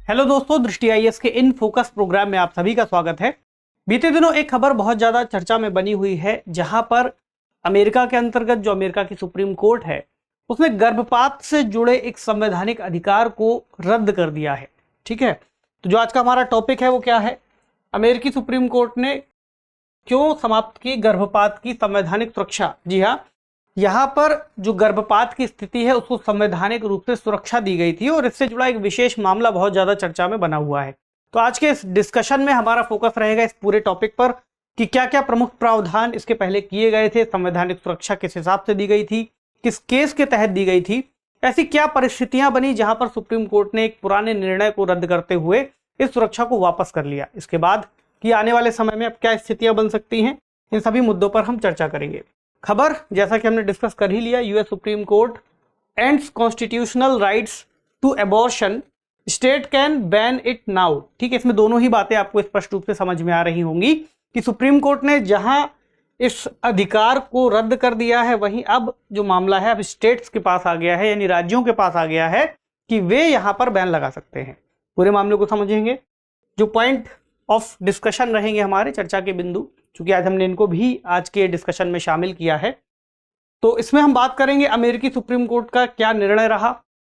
Hello दोस्तों, दृष्टि IAS के इन फोकस प्रोग्राम में आप सभी का स्वागत है। बीते दिनों एक खबर बहुत ज्यादा चर्चा में बनी हुई है, जहां पर अमेरिका के अंतर्गत जो अमेरिका की सुप्रीम कोर्ट है उसने गर्भपात से जुड़े एक संवैधानिक अधिकार को रद्द कर दिया है। ठीक है, तो जो आज का हमारा टॉपिक है वो क्या है, अमेरिकी सुप्रीम कोर्ट ने क्यों समाप्त की गर्भपात की संवैधानिक सुरक्षा। जी हाँ, यहाँ पर जो गर्भपात की स्थिति है उसको संवैधानिक रूप से सुरक्षा दी गई थी और इससे जुड़ा एक विशेष मामला बहुत ज्यादा चर्चा में बना हुआ है। तो आज के इस डिस्कशन में हमारा फोकस रहेगा इस पूरे टॉपिक पर कि क्या क्या प्रमुख प्रावधान इसके पहले किए गए थे, संवैधानिक सुरक्षा किस हिसाब से दी गई थी, किस केस के तहत दी गई थी, ऐसी क्या परिस्थितियां बनी जहां पर सुप्रीम कोर्ट ने एक पुराने निर्णय को रद्द करते हुए इस सुरक्षा को वापस कर लिया। इसके बाद कि आने वाले समय में अब क्या स्थितियां बन सकती हैं, इन सभी मुद्दों पर हम चर्चा करेंगे। खबर जैसा कि हमने डिस्कस कर ही लिया, US supreme court ends constitutional rights to abortion, state can ban it now. ठीक है, इसमें दोनों ही बातें आपको स्पष्ट रूप से समझ में आ रही होंगी कि सुप्रीम कोर्ट ने जहां इस अधिकार को रद्द कर दिया है, वहीं अब जो मामला है अब स्टेट्स के पास आ गया है, यानी राज्यों के पास आ गया है कि वे यहां पर बैन लगा सकते हैं। पूरे मामले को समझेंगे, जो पॉइंट ऑफ डिस्कशन रहेंगे हमारे चर्चा के बिंदु, क्योंकि आज हमने इनको भी आज के डिस्कशन में शामिल किया है। तो इसमें हम बात करेंगे अमेरिकी सुप्रीम कोर्ट का क्या निर्णय रहा,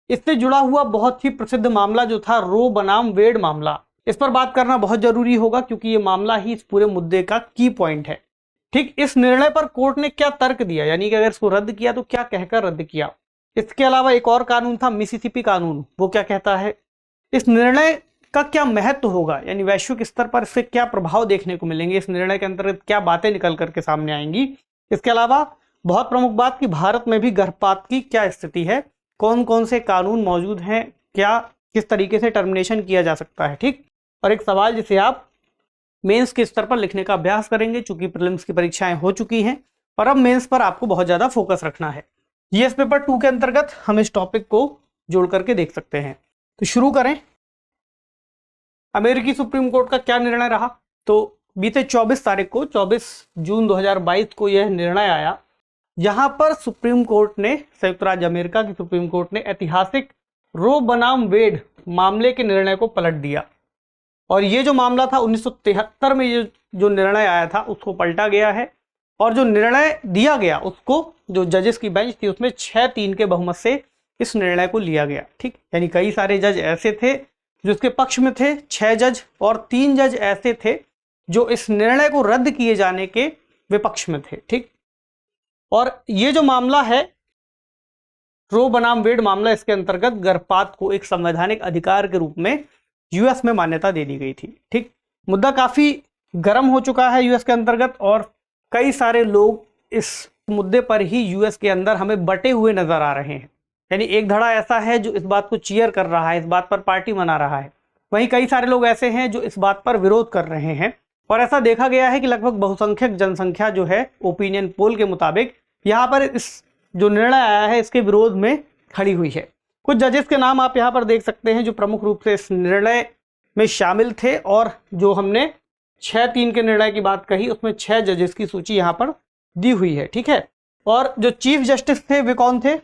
इससे जुड़ा हुआ बहुत ही प्रसिद्ध मामला जो था रो बनाम वेड मामला, इस पर बात करना बहुत जरूरी होगा क्योंकि ये मामला ही इस पूरे मुद्दे का की पॉइंट है। ठीक, इस निर्णय पर कोर्ट ने क्या तर्क दिया, यानी कि अगर इसको रद्द किया तो क्या कहकर रद्द किया। इसके अलावा एक और कानून था मिसिसिपी कानून, वो क्या कहता है, इस निर्णय का क्या महत्व होगा, यानी वैश्विक स्तर पर इससे क्या प्रभाव देखने को मिलेंगे, इस निर्णय के अंतर्गत क्या बातें निकल करके सामने आएंगी। इसके अलावा बहुत प्रमुख बात कि भारत में भी गर्भपात की क्या स्थिति है, कौन कौन से कानून मौजूद हैं, क्या किस तरीके से टर्मिनेशन किया जा सकता है। ठीक, और एक सवाल जिसे आप मेंस के स्तर पर लिखने का अभ्यास करेंगे, चूंकि प्रीलिम्स की परीक्षाएं हो चुकी हैं और अब मेंस पर आपको बहुत ज्यादा फोकस रखना है। जीएस पेपर 2 के अंतर्गत हम इस टॉपिक को जोड़ करके देख सकते हैं। तो शुरू करें, अमेरिकी सुप्रीम कोर्ट का क्या निर्णय रहा। तो बीते 24 तारीख को 24 जून 2022 को यह निर्णय आया, जहां पर सुप्रीम कोर्ट ने, संयुक्त राज्य अमेरिका की सुप्रीम कोर्ट ने ऐतिहासिक रो बनाम वेड मामले के निर्णय को पलट दिया। और ये जो मामला था 1973 में ये जो निर्णय आया था उसको पलटा गया है, और जो निर्णय दिया गया उसको जो जजेस की बेंच थी उसमें 6-3 के बहुमत से इस निर्णय को लिया गया। ठीक, यानी कई सारे जज ऐसे थे जो इसके पक्ष में थे, 6 जज, और 3 जज ऐसे थे जो इस निर्णय को रद्द किए जाने के विपक्ष में थे। ठीक, और ये जो मामला है रो बनाम वेड मामला, इसके अंतर्गत गर्भपात को एक संवैधानिक अधिकार के रूप में यूएस में मान्यता दे दी गई थी। ठीक, मुद्दा काफी गर्म हो चुका है यूएस के अंतर्गत, और कई सारे लोग इस मुद्दे पर ही यूएस के अंदर हमें बटे हुए नजर आ रहे हैं। यानी एक धड़ा ऐसा है जो इस बात को चीयर कर रहा है, इस बात पर पार्टी मना रहा है, वहीं कई सारे लोग ऐसे हैं जो इस बात पर विरोध कर रहे हैं। और ऐसा देखा गया है कि लगभग बहुसंख्यक जनसंख्या जो है ओपिनियन पोल के मुताबिक यहाँ पर इस जो निर्णय आया है इसके विरोध में खड़ी हुई है। कुछ जजेस के नाम आप यहाँ पर देख सकते हैं जो प्रमुख रूप से इस निर्णय में शामिल थे, और जो हमने 6-3 के निर्णय की बात कही उसमें 6 जजेस की सूची यहाँ पर दी हुई है। ठीक है, और जो चीफ जस्टिस थे वे कौन थे,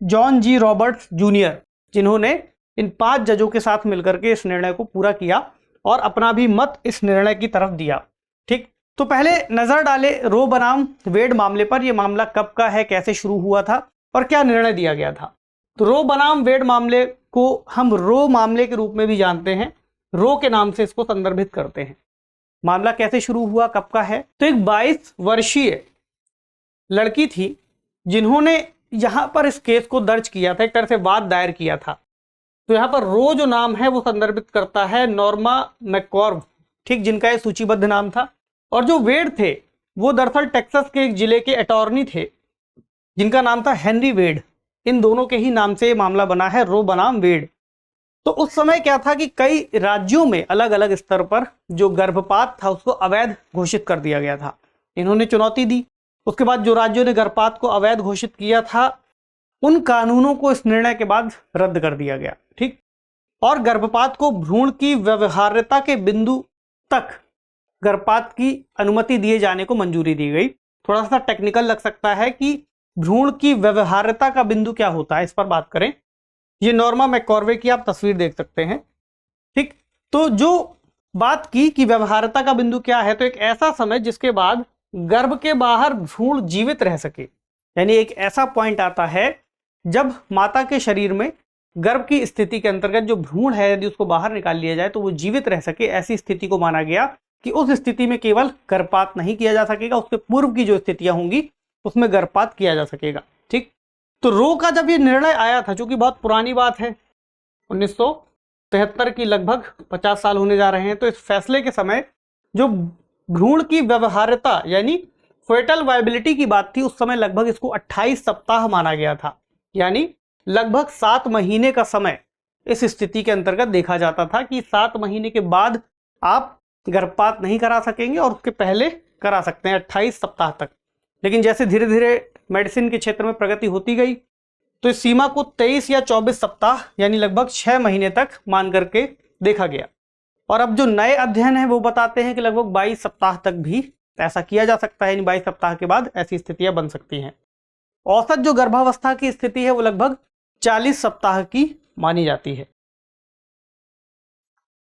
जॉन जी रॉबर्ट्स जूनियर, जिन्होंने इन 5 जजों के साथ मिलकर के इस निर्णय को पूरा किया और अपना भी मत इस निर्णय की तरफ दिया। ठीक, तो पहले नजर डाले रो बनाम वेड मामले पर। यह मामला कब का है, कैसे शुरू हुआ था और क्या निर्णय दिया गया था। तो रो बनाम वेड मामले को हम रो मामले के रूप में भी जानते हैं, रो के नाम से इसको संदर्भित करते हैं। मामला कैसे शुरू हुआ, कब का है, तो एक 22 वर्षीय लड़की थी जिन्होंने यहां पर इस केस को दर्ज किया था, एक तरह से वाद दायर किया था। तो यहां पर रो जो नाम है वो संदर्भित करता है नॉर्मा मैककॉर्व, ठीक, जिनका ये सूचीबद्ध नाम था। और जो वेड थे वो दरअसल टेक्सास के एक जिले के अटॉर्नी थे जिनका नाम था हेनरी वेड। इन दोनों के ही नाम से ये मामला बना है, रो बनाम वेड। तो उस समय क्या था कि कई राज्यों में अलग अलग स्तर पर जो गर्भपात था उसको अवैध घोषित कर दिया गया था। इन्होंने चुनौती दी, उसके बाद जो राज्यों ने गर्भपात को अवैध घोषित किया था उन कानूनों को इस निर्णय के बाद रद्द कर दिया गया। ठीक, और गर्भपात को भ्रूण की व्यवहार्यता के बिंदु तक गर्भपात की अनुमति दिए जाने को मंजूरी दी गई। थोड़ा सा टेक्निकल लग सकता है कि भ्रूण की व्यवहार्यता का बिंदु क्या होता है, इस पर बात करें। ये नॉर्मा मैककॉर्वे की आप तस्वीर देख सकते हैं। ठीक, तो जो बात की कि व्यवहार्यता का बिंदु क्या है, तो एक ऐसा समय जिसके बाद गर्भ के बाहर भ्रूण जीवित रह सके, यानी एक ऐसा पॉइंट आता है जब माता के शरीर में गर्भ की स्थिति के अंतर्गत जो भ्रूण है यदि उसको बाहर निकाल लिया जाए तो वो जीवित रह सके। ऐसी स्थिति को माना गया कि उस स्थिति में केवल गर्भपात नहीं किया जा सकेगा, उसके पूर्व की जो स्थितियां होंगी उसमें गर्भपात किया जा सकेगा। ठीक, तो रो का जब ये निर्णय आया था, जो कि बहुत पुरानी बात है, 1973 की, लगभग 50 साल होने जा रहे हैं, तो इस फैसले के समय जो भ्रूण की व्यवहार्यता यानी फर्टाइल वायबिलिटी की बात थी, उस समय लगभग इसको 28 सप्ताह माना गया था, यानी लगभग 7 महीने का समय इस स्थिति के अंतर्गत देखा जाता था कि 7 महीने के बाद आप गर्भपात नहीं करा सकेंगे और उसके पहले करा सकते हैं 28 सप्ताह तक। लेकिन जैसे धीरे धीरे मेडिसिन के क्षेत्र में प्रगति होती गई तो इस सीमा को 23 या 24 सप्ताह यानी लगभग 6 महीने तक मान करके देखा गया। और अब जो नए अध्ययन है वो बताते हैं कि लगभग 22 सप्ताह तक भी ऐसा किया जा सकता है, यानी 22 सप्ताह के बाद ऐसी स्थितियां बन सकती हैं। औसत जो गर्भावस्था की स्थिति है वो लगभग 40 सप्ताह की मानी जाती है।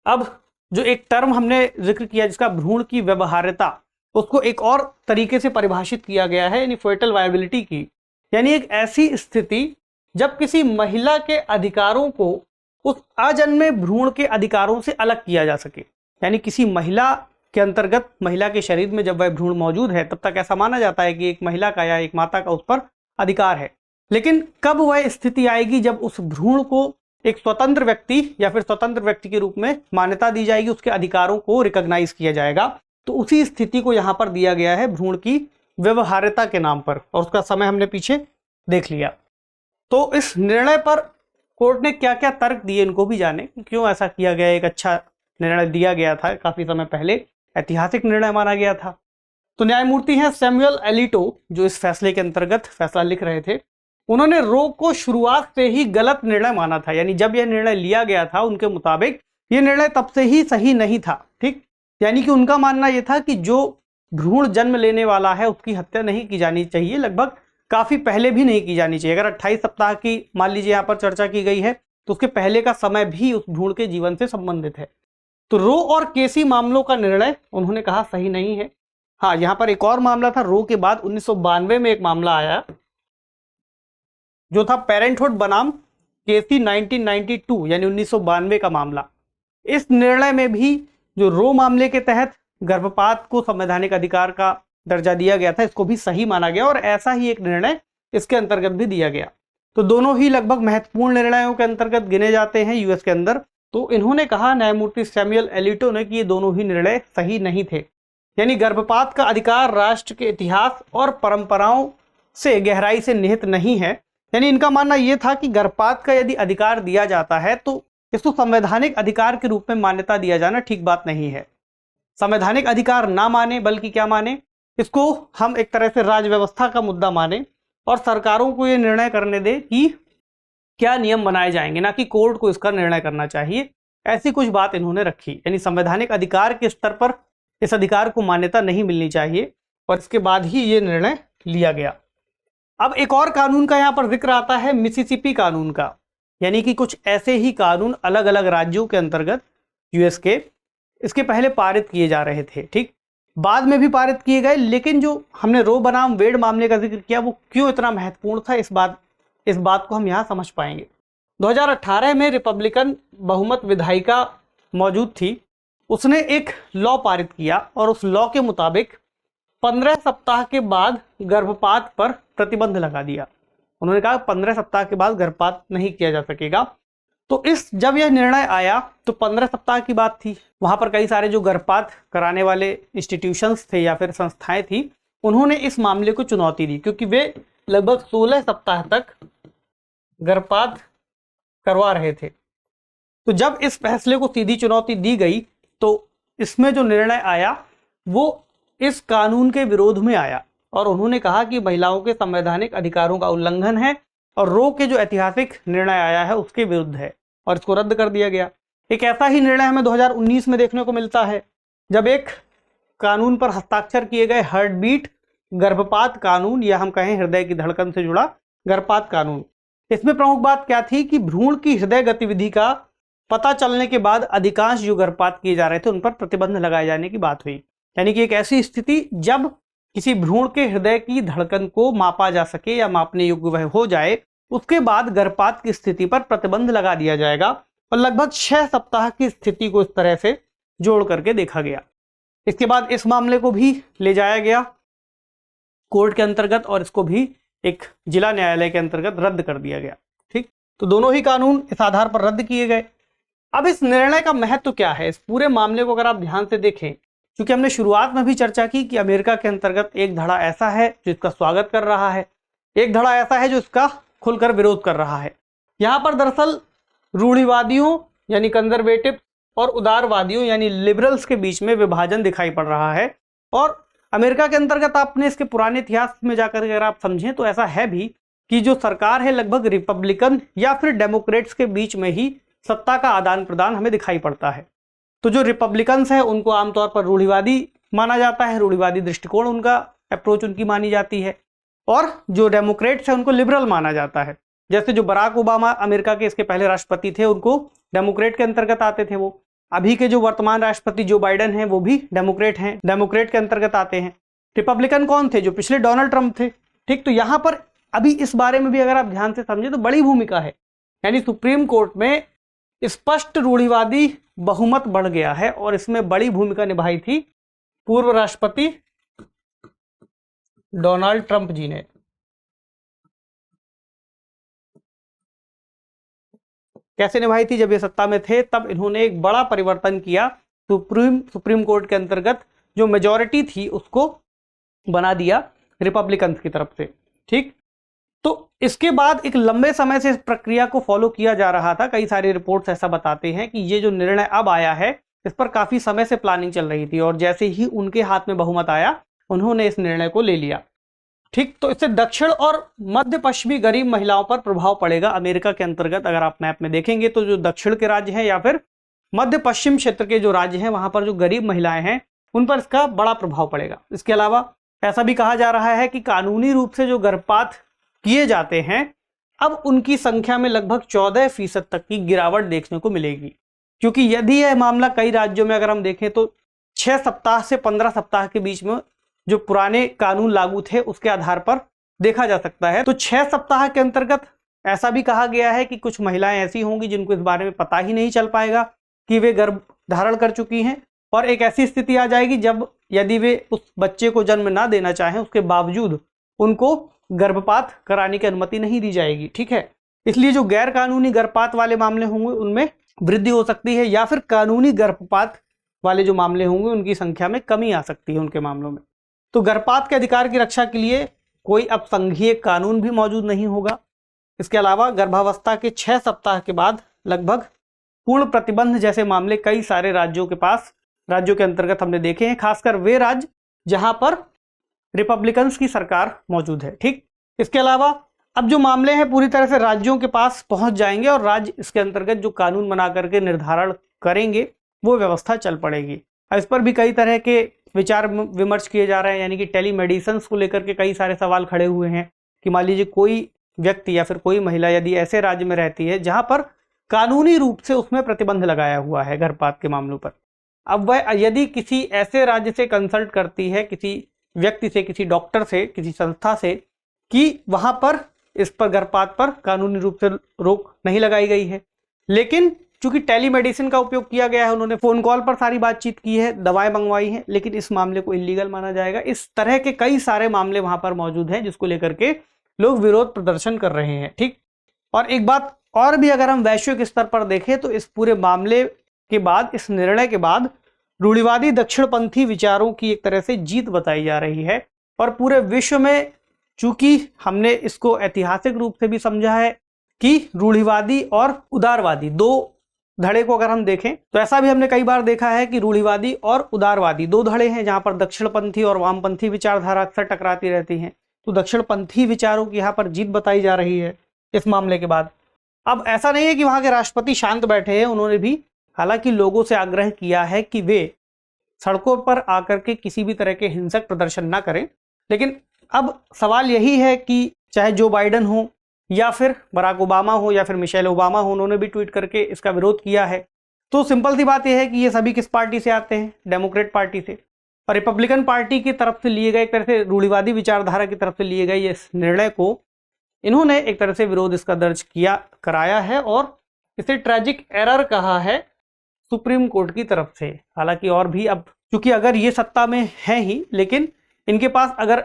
अब जो एक टर्म हमने जिक्र किया जिसका भ्रूण की व्यवहार्यता, उसको एक और तरीके से परिभाषित किया गया है, यानी फर्टाइल वायबिलिटी की, यानी एक ऐसी स्थिति जब किसी महिला के अधिकारों को उस अजन्मे भ्रूण के अधिकारों से अलग किया जा सके। यानी किसी महिला के अंतर्गत, महिला के शरीर में जब वह भ्रूण मौजूद है तब तक ऐसा माना जाता है कि एक महिला का या एक माता का उस पर अधिकार है। लेकिन कब वह स्थिति आएगी जब उस भ्रूण को एक स्वतंत्र व्यक्ति या फिर स्वतंत्र व्यक्ति के रूप में मान्यता दी जाएगी, उसके अधिकारों को रिकॉग्नाइज किया जाएगा, तो उसी स्थिति को यहाँ पर दिया गया है भ्रूण की व्यवहार्यता के नाम पर, और उसका समय हमने पीछे देख लिया। तो इस निर्णय पर कोर्ट ने क्या क्या तर्क दिए इनको भी जाने, क्यों ऐसा किया गया। एक अच्छा निर्णय दिया गया था, काफी समय पहले ऐतिहासिक निर्णय माना गया था। तो न्यायमूर्ति हैं सैमुअल एलिटो, जो इस फैसले के अंतर्गत फैसला लिख रहे थे। उन्होंने रो को शुरुआत से ही गलत निर्णय माना था, यानी जब यह निर्णय लिया गया था उनके मुताबिक यह निर्णय तब से ही सही नहीं था। ठीक, यानी कि उनका मानना यह था कि जो भ्रूण जन्म लेने वाला है उसकी हत्या नहीं की जानी चाहिए, लगभग काफी पहले भी नहीं की जानी चाहिए। अगर 28 सप्ताह की मान लीजिए यहाँ पर चर्चा की गई है तो उसके पहले का समय भी उस भ्रूण के जीवन से संबंधित है। तो रो और केसी मामलों का निर्णय उन्होंने कहा सही नहीं है। हाँ, यहाँ पर एक और मामला था, रो के बाद 1992 में एक मामला आया जो था पेरेंटहुड बनाम केसी 1992, यानी 1992 का मामला। इस निर्णय में भी जो रो मामले के तहत गर्भपात को संवैधानिक अधिकार का दर्जा दिया गया था, इसको भी सही माना गया और ऐसा ही एक निर्णय इसके अंतर्गत भी दिया गया। तो दोनों ही लगभग महत्वपूर्ण निर्णयों के अंतर्गत गिने जाते हैं यूएस के अंदर। तो इन्होंने कहा, न्यायमूर्ति सैमुअल एलिटो ने, कि ये दोनों ही निर्णय सही नहीं थे। यानी गर्भपात का अधिकार राष्ट्र के इतिहास और परंपराओं से गहराई से निहित नहीं है। यानी इनका मानना यह था कि गर्भपात का यदि अधिकार दिया जाता है तो इसको संवैधानिक अधिकार के रूप में मान्यता दिया जाना ठीक बात नहीं है। संवैधानिक अधिकार ना माने बल्कि क्या माने, इसको हम एक तरह से राज व्यवस्था का मुद्दा माने और सरकारों को ये निर्णय करने दे कि क्या नियम बनाए जाएंगे, ना कि कोर्ट को इसका निर्णय करना चाहिए। ऐसी कुछ बात इन्होंने रखी, यानी संवैधानिक अधिकार के स्तर पर इस अधिकार को मान्यता नहीं मिलनी चाहिए और इसके बाद ही ये निर्णय लिया गया। अब एक और कानून का यहाँ पर जिक्र आता है, मिसिसिपी कानून का। यानी कि कुछ ऐसे ही कानून अलग अलग राज्यों के अंतर्गत यूएस के इसके पहले पारित किए जा रहे थे। ठीक, बाद में भी पारित किए गए, लेकिन जो हमने रो बनाम वेड मामले का जिक्र किया वो क्यों इतना महत्वपूर्ण था, इस बात को हम यहाँ समझ पाएंगे। 2018 में रिपब्लिकन बहुमत विधायिका मौजूद थी, उसने एक लॉ पारित किया और उस लॉ के मुताबिक 15 सप्ताह के बाद गर्भपात पर प्रतिबंध लगा दिया। उन्होंने कहा 15 सप्ताह के बाद गर्भपात नहीं किया जा सकेगा। तो जब यह निर्णय आया तो 15 सप्ताह की बात थी, वहां पर कई सारे जो गर्भपात कराने वाले इंस्टीट्यूशंस थे या फिर संस्थाएं थी, उन्होंने इस मामले को चुनौती दी, क्योंकि वे लगभग 16 सप्ताह तक गर्भपात करवा रहे थे। तो जब इस फैसले को सीधी चुनौती दी गई तो इसमें जो निर्णय आया वो इस कानून के विरोध में आया और उन्होंने कहा कि महिलाओं के संवैधानिक अधिकारों का उल्लंघन है और रो के जो ऐतिहासिक निर्णय आया है उसके विरुद्ध है और इसको रद्द कर दिया गया। एक ऐसा ही निर्णय हमें 2019 में देखने को मिलता है, जब एक कानून पर हस्ताक्षर किए गए हार्ट बीट गर्भपात कानून, या हम कहें हृदय की धड़कन से जुड़ा गर्भपात कानून। इसमें प्रमुख बात क्या थी कि भ्रूण की हृदय गतिविधि का पता चलने के बाद अधिकांश जो गर्भपात किए जा रहे थे उन पर प्रतिबंध लगाए जाने की बात हुई। यानी कि एक ऐसी स्थिति जब किसी भ्रूण के हृदय की धड़कन को मापा जा सके या मापने योग्य वह हो जाए, उसके बाद गर्भपात की स्थिति पर प्रतिबंध लगा दिया जाएगा। और लगभग 6 सप्ताह की स्थिति को इस तरह से जोड़ करके देखा गया। इसके बाद इस मामले को भी ले जाया गया कोर्ट के अंतर्गत और इसको भी एक जिला न्यायालय के अंतर्गत रद्द कर दिया गया। ठीक, तो दोनों ही कानून इस आधार पर रद्द किए गए। अब इस निर्णय का महत्व क्या है, इस पूरे मामले को अगर आप ध्यान से देखें, क्योंकि हमने शुरुआत में भी चर्चा की कि अमेरिका के अंतर्गत एक धड़ा ऐसा है जो इसका स्वागत कर रहा है, एक धड़ा ऐसा है जो इसका खुलकर विरोध कर रहा है। यहां पर दरअसल रूढ़िवादियों यानी कंजर्वेटिव और उदारवादियों यानी लिबरल्स के बीच में विभाजन दिखाई पड़ रहा है। और अमेरिका के अंतर्गत आपने इसके पुराने इतिहास में जाकर अगर आप समझें तो ऐसा है भी कि जो सरकार है लगभग रिपब्लिकन या फिर डेमोक्रेट्स के बीच में ही सत्ता का आदान प्रदान हमें दिखाई पड़ता है। तो जो रिपब्लिकन्स है उनको आमतौर पर रूढ़िवादी माना जाता है, रूढ़िवादी दृष्टिकोण उनका अप्रोच उनकी मानी जाती है, और जो डेमोक्रेट्स है उनको लिबरल माना जाता है। जैसे जो बराक ओबामा अमेरिका के इसके पहले राष्ट्रपति थे उनको डेमोक्रेट के अंतर्गत आते थे वो, अभी के जो वर्तमान राष्ट्रपति जो बाइडेन हैं वो भी डेमोक्रेट हैं, डेमोक्रेट के अंतर्गत आते हैं। रिपब्लिकन कौन थे, जो पिछले डोनाल्ड ट्रंप थे। ठीक, तो यहां पर अभी इस बारे में भी अगर आप ध्यान से समझे तो बड़ी भूमिका है, यानी सुप्रीम कोर्ट में स्पष्ट रूढ़िवादी बहुमत बढ़ गया है और इसमें बड़ी भूमिका निभाई थी पूर्व राष्ट्रपति डोनाल्ड ट्रंप जी ने। कैसे निभाई थी, जब ये सत्ता में थे तब इन्होंने एक बड़ा परिवर्तन किया, सुप्रीम कोर्ट के अंतर्गत जो मेजॉरिटी थी उसको बना दिया रिपब्लिकन्स की तरफ से। ठीक, तो इसके बाद एक लंबे समय से इस प्रक्रिया को फॉलो किया जा रहा था। कई सारी रिपोर्ट्स ऐसा बताते हैं कि ये जो निर्णय अब आया है इस पर काफी समय से प्लानिंग चल रही थी और जैसे ही उनके हाथ में बहुमत आया उन्होंने इस निर्णय को ले लिया। ठीक, तो इससे दक्षिण और मध्य पश्चिमी गरीब महिलाओं पर प्रभाव पड़ेगा अमेरिका के अंतर्गत। अगर आप मैप में देखेंगे तो जो दक्षिण के राज्य हैं या फिर मध्य पश्चिम क्षेत्र के जो राज्य हैं वहां पर जो गरीब महिलाएं हैं उन पर इसका बड़ा प्रभाव पड़ेगा। इसके अलावा ऐसा भी कहा जा रहा है कि कानूनी रूप से जो गर्भपात किए जाते हैं अब उनकी संख्या में लगभग 14% तक की गिरावट देखने को मिलेगी, क्योंकि यदि यह मामला कई राज्यों में अगर हम देखें तो 6 सप्ताह से 15 सप्ताह के बीच में जो पुराने कानून लागू थे उसके आधार पर देखा जा सकता है। तो 6 सप्ताह के अंतर्गत ऐसा भी कहा गया है कि कुछ महिलाएं ऐसी होंगी जिनको इस बारे में पता ही नहीं चल पाएगा कि वे गर्भ धारण कर चुकी हैं, और एक ऐसी स्थिति आ जाएगी जब यदि वे उस बच्चे को जन्म ना देना चाहें उसके बावजूद उनको गर्भपात कराने की अनुमति नहीं दी जाएगी। ठीक है, इसलिए जो गैर कानूनी गर्भपात वाले मामले होंगे उनमें वृद्धि हो सकती है, या फिर कानूनी गर्भपात वाले जो मामले होंगे उनकी संख्या में कमी आ सकती है उनके मामलों में। तो गर्भपात के अधिकार की रक्षा के लिए कोई अब संघीय कानून भी मौजूद नहीं होगा। इसके अलावा गर्भावस्था के 6 सप्ताह के बाद लगभग पूर्ण प्रतिबंध जैसे मामले कई सारे राज्यों के अंतर्गत हमने देखे हैं, खासकर वे राज्य जहां पर रिपब्लिकन्स की सरकार मौजूद है। ठीक, इसके अलावा अब जो मामले हैं पूरी तरह से राज्यों के पास पहुंच जाएंगे और राज्य इसके अंतर्गत जो कानून बना करके निर्धारण करेंगे वो व्यवस्था चल पड़ेगी। इस पर भी कई तरह के विचार विमर्श किए जा रहे हैं, यानी कि टेलीमेडिसिन को लेकर के कई सारे सवाल खड़े हुए हैं कि मान लीजिए कोई व्यक्ति या फिर कोई महिला यदि ऐसे राज्य में रहती है जहां पर कानूनी रूप से उसमें प्रतिबंध लगाया हुआ है गर्भपात के मामलों पर, अब वह यदि किसी ऐसे राज्य से कंसल्ट करती है, किसी व्यक्ति से, किसी डॉक्टर से, किसी संस्था से, कि वहां पर इस पर गर्भपात पर कानूनी रूप से रोक नहीं लगाई गई है, लेकिन चूंकि टेलीमेडिसिन का उपयोग किया गया है, उन्होंने फोन कॉल पर सारी बातचीत की है, दवाएं मंगवाई हैं, लेकिन इस मामले को इलीगल माना जाएगा। इस तरह के कई सारे मामले वहां पर मौजूद हैं जिसको लेकर के लोग विरोध प्रदर्शन कर रहे हैं। ठीक, और एक बात और भी अगर हम वैश्विक स्तर पर देखें तो इस पूरे मामले के बाद, इस निर्णय के बाद रूढ़िवादी दक्षिणपंथी विचारों की एक तरह से जीत बताई जा रही है, और पूरे विश्व में चूंकि हमने इसको ऐतिहासिक रूप से भी समझा है कि रूढ़िवादी और उदारवादी दो धड़े को अगर हम देखें तो ऐसा भी हमने कई बार देखा है कि रूढ़िवादी और उदारवादी दो धड़े हैं जहां पर दक्षिणपंथी और वामपंथी विचारधारा अक्सर टकराती रहती हैं। तो दक्षिणपंथी विचारों की यहाँ पर जीत बताई जा रही है इस मामले के बाद। अब ऐसा नहीं है कि वहां के राष्ट्रपति शांत बैठे हैं, उन्होंने भी हालांकि लोगों से आग्रह किया है कि वे सड़कों पर आकर के किसी भी तरह के हिंसक प्रदर्शन ना करें, लेकिन अब सवाल यही है कि चाहे जो बाइडेन हो या फिर बराक ओबामा हो या फिर मिशेल ओबामा हो, उन्होंने भी ट्वीट करके इसका विरोध किया है। तो सिंपल सी बात यह है कि ये सभी किस पार्टी से आते हैं? डेमोक्रेट पार्टी से। और रिपब्लिकन पार्टी की तरफ से लिए गए, एक तरह से रूढ़िवादी विचारधारा की तरफ से लिए गए इस निर्णय को इन्होंने एक तरह से विरोध इसका दर्ज कराया है और इसे ट्रेजिक एरर कहा है सुप्रीम कोर्ट की तरफ से। हालांकि और भी, अब क्योंकि अगर ये सत्ता में है ही, लेकिन इनके पास अगर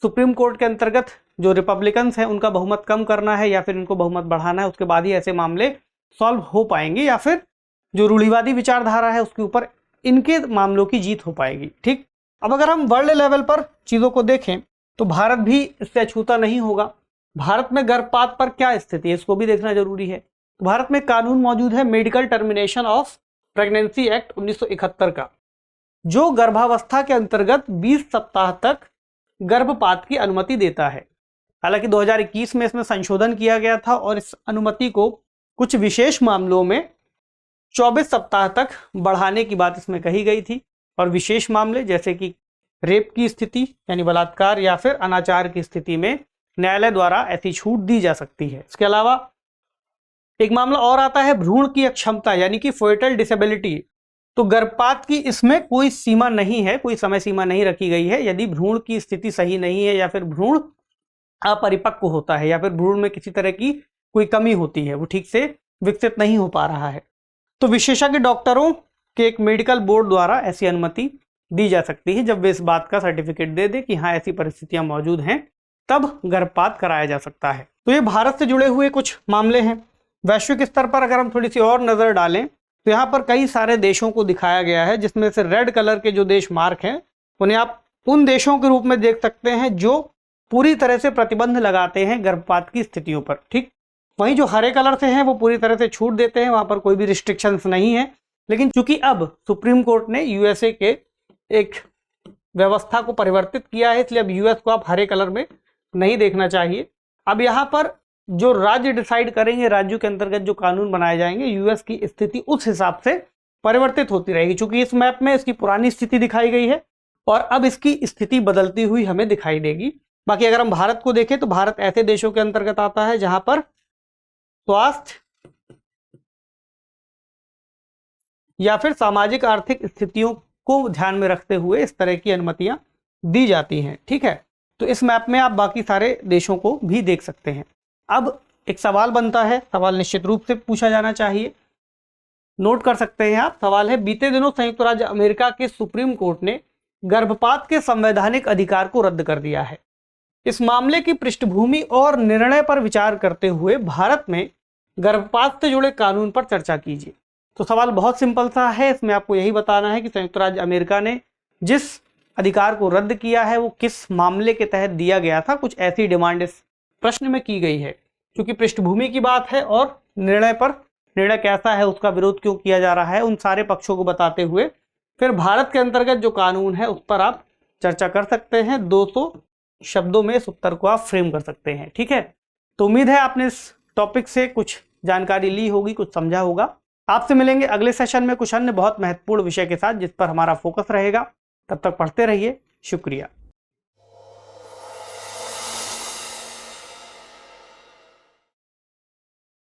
सुप्रीम कोर्ट के अंतर्गत जो रिपब्लिकन्स हैं उनका बहुमत कम करना है या फिर इनको बहुमत बढ़ाना है, उसके बाद ही ऐसे मामले सॉल्व हो पाएंगे या फिर जो रूढ़िवादी विचारधारा है उसके ऊपर इनके मामलों की जीत हो पाएगी। ठीक, अब अगर हम वर्ल्ड लेवल पर चीज़ों को देखें तो भारत भी इससे अछूता नहीं होगा। भारत में गर्भपात पर क्या स्थिति है इसको भी देखना जरूरी है। तो भारत में कानून मौजूद है medical termination of pregnancy act 1971 का, जो गर्भावस्था के अंतर्गत 20 सप्ताह तक गर्भपात की अनुमति देता है। हालांकि 2021 में इसमें संशोधन किया गया था और इस अनुमति को कुछ विशेष मामलों में 24 सप्ताह तक बढ़ाने की बात इसमें कही गई थी। और विशेष मामले जैसे कि रेप की स्थिति यानी बलात्कार या फिर अनाचार की स्थिति में न्यायालय द्वारा ऐसी छूट दी जा सकती है। इसके अलावा एक मामला और आता है भ्रूण की अक्षमता यानी कि फोएटल डिसेबिलिटी। तो गर्भपात की इसमें कोई सीमा नहीं है, कोई समय सीमा नहीं रखी गई है। यदि भ्रूण की स्थिति सही नहीं है या फिर भ्रूण अपरिपक्व होता है या फिर भ्रूण में किसी तरह की कोई कमी होती है, वो ठीक से विकसित नहीं हो पा रहा है, तो विशेषज्ञ डॉक्टरों के एक मेडिकल बोर्ड द्वारा ऐसी अनुमति दी जा सकती है। जब वे इस बात का सर्टिफिकेट दे दे कि हाँ ऐसी परिस्थितियां मौजूद हैं, तब गर्भपात कराया जा सकता है। तो ये भारत से जुड़े हुए कुछ मामले हैं। वैश्विक स्तर पर अगर हम थोड़ी सी और नजर डालें तो यहाँ पर कई सारे देशों को दिखाया गया है, जिसमें से रेड कलर के जो देश मार्क हैं उन्हें आप उन देशों के रूप में देख सकते हैं जो पूरी तरह से प्रतिबंध लगाते हैं गर्भपात की स्थितियों पर। ठीक, वहीं जो हरे कलर से हैं वो पूरी तरह से छूट देते हैं, वहां पर कोई भी रिस्ट्रिक्शंस नहीं है। लेकिन चूंकि अब सुप्रीम कोर्ट ने यूएसए के एक व्यवस्था को परिवर्तित किया है, इसलिए अब यूएस को आप हरे कलर में नहीं देखना चाहिए। अब यहाँ पर जो राज्य डिसाइड करेंगे, राज्यों के अंतर्गत जो कानून बनाए जाएंगे, यूएस की स्थिति उस हिसाब से परिवर्तित होती रहेगी। चूंकि इस मैप में इसकी पुरानी स्थिति दिखाई गई है और अब इसकी स्थिति बदलती हुई हमें दिखाई देगी। बाकी अगर हम भारत को देखें तो भारत ऐसे देशों के अंतर्गत आता है जहां पर स्वास्थ्य या फिर सामाजिक आर्थिक स्थितियों को ध्यान में रखते हुए इस तरह की अनुमतियां दी जाती हैं। ठीक है, तो इस मैप में आप बाकी सारे देशों को भी देख सकते हैं। अब एक सवाल बनता है, सवाल निश्चित रूप से पूछा जाना चाहिए, नोट कर सकते हैं आप। सवाल है, बीते दिनों संयुक्त राज्य अमेरिका के सुप्रीम कोर्ट ने गर्भपात के संवैधानिक अधिकार को रद्द कर दिया है। इस मामले की पृष्ठभूमि और निर्णय पर विचार करते हुए भारत में गर्भपात से जुड़े कानून पर चर्चा कीजिए। तो सवाल बहुत सिंपल सा है, इसमें आपको यही बताना है कि संयुक्त राज्य अमेरिका ने जिस अधिकार को रद्द किया है वो किस मामले के तहत दिया गया था। कुछ ऐसी डिमांड इस प्रश्न में की गई है। क्योंकि पृष्ठभूमि की बात है और निर्णय कैसा है, उसका विरोध क्यों किया जा रहा है, उन सारे पक्षों को बताते हुए फिर भारत के अंतर्गत जो कानून है उस पर आप चर्चा कर सकते हैं। 200 शब्दों में इस उत्तर को आप फ्रेम कर सकते हैं। ठीक है, तो उम्मीद है आपने इस टॉपिक से कुछ जानकारी ली होगी, कुछ समझा होगा। आपसे मिलेंगे अगले सेशन में कुछ अन्य बहुत महत्वपूर्ण विषय के साथ जिस पर हमारा फोकस रहेगा। तब तक पढ़ते रहिए। शुक्रिया।